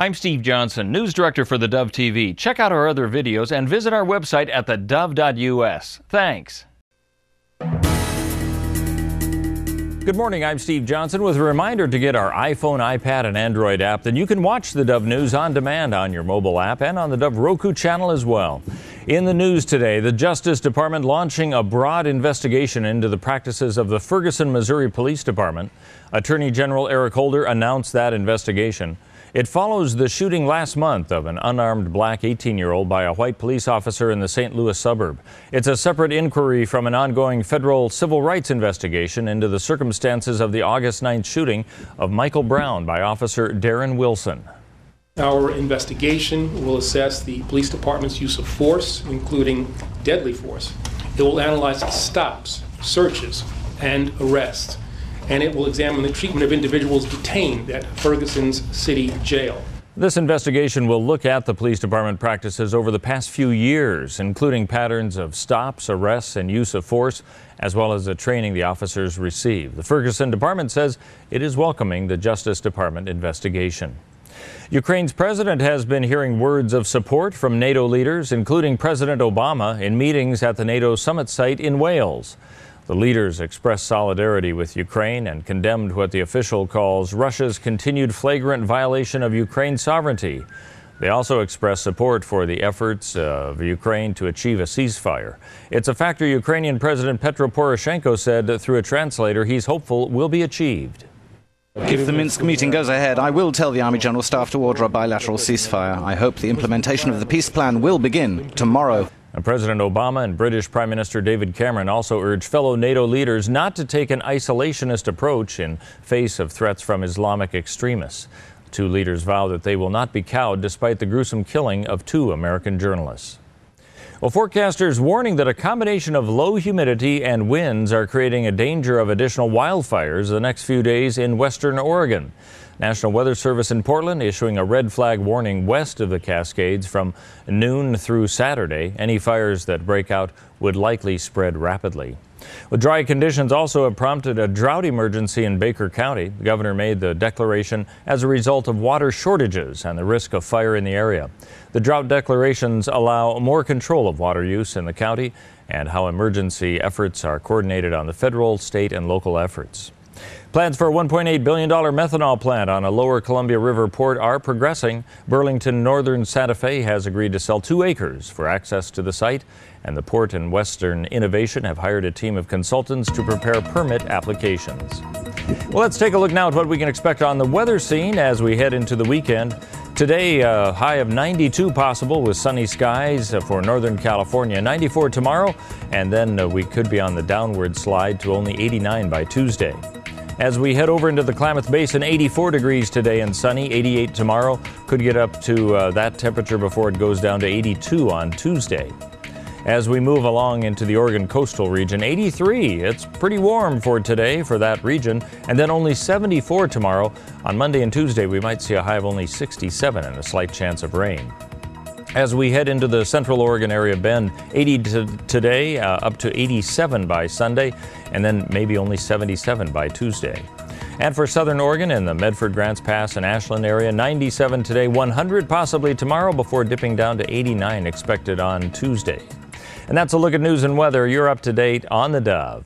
I'm Steve Johnson, News Director for theDove TV. Check out our other videos and visit our website at thedove.us. Thanks. Good morning, I'm Steve Johnson with a reminder to get our iPhone, iPad, and Android app. Then you can watch the Dove News on demand on your mobile app and on the Dove Roku channel as well. In the news today, the Justice Department launching a broad investigation into the practices of the Ferguson, Missouri Police Department. Attorney General Eric Holder announced that investigation. It follows the shooting last month of an unarmed black 18-year-old by a white police officer in the St. Louis suburb. It's a separate inquiry from an ongoing federal civil rights investigation into the circumstances of the August 9th shooting of Michael Brown by Officer Darren Wilson. Our investigation will assess the police department's use of force, including deadly force. It will analyze stops, searches, and arrests. And it will examine the treatment of individuals detained at Ferguson's city jail. This investigation will look at the police department practices over the past few years, including patterns of stops, arrests, and use of force, as well as the training the officers receive. The Ferguson department says it is welcoming the Justice Department investigation. Ukraine's president has been hearing words of support from NATO leaders, including President Obama, in meetings at the NATO summit site in Wales. The leaders expressed solidarity with Ukraine and condemned what the official calls Russia's continued flagrant violation of Ukraine's sovereignty. They also expressed support for the efforts of Ukraine to achieve a ceasefire. It's a factor Ukrainian President Petro Poroshenko said through a translator he's hopeful will be achieved. If the Minsk meeting goes ahead, I will tell the Army General Staff to order a bilateral ceasefire. I hope the implementation of the peace plan will begin tomorrow. President Obama and British Prime Minister David Cameron also urged fellow NATO leaders not to take an isolationist approach in face of threats from Islamic extremists. The two leaders vow that they will not be cowed despite the gruesome killing of 2 American journalists. Well, forecasters warning that a combination of low humidity and winds are creating a danger of additional wildfires the next few days in western Oregon. National Weather Service in Portland issuing a red flag warning west of the Cascades from noon through Saturday. Any fires that break out would likely spread rapidly. Well, dry conditions also have prompted a drought emergency in Baker County. The governor made the declaration as a result of water shortages and the risk of fire in the area. The drought declarations allow more control of water use in the county and how emergency efforts are coordinated on the federal, state, and local efforts. Plans for a $1.8 billion methanol plant on a lower Columbia River port are progressing. Burlington Northern Santa Fe has agreed to sell 2 acres for access to the site, and the port and Western Innovation have hired a team of consultants to prepare permit applications. Well, let's take a look now at what we can expect on the weather scene as we head into the weekend. Today, a high of 92 possible with sunny skies for Northern California, 94 tomorrow, and then we could be on the downward slide to only 89 by Tuesday. As we head over into the Klamath Basin, 84 degrees today and sunny, 88 tomorrow. Could get up to that temperature before it goes down to 82 on Tuesday. As we move along into the Oregon coastal region, 83. It's pretty warm for today for that region, and then only 74 tomorrow. On Monday and Tuesday, we might see a high of only 67 and a slight chance of rain. As we head into the central Oregon area bend, 80 today, up to 87 by Sunday, and then maybe only 77 by Tuesday. And for southern Oregon in the Medford, Grants Pass, and Ashland area, 97 today, 100 possibly tomorrow before dipping down to 89 expected on Tuesday. And that's a look at news and weather. You're up to date on the Dove.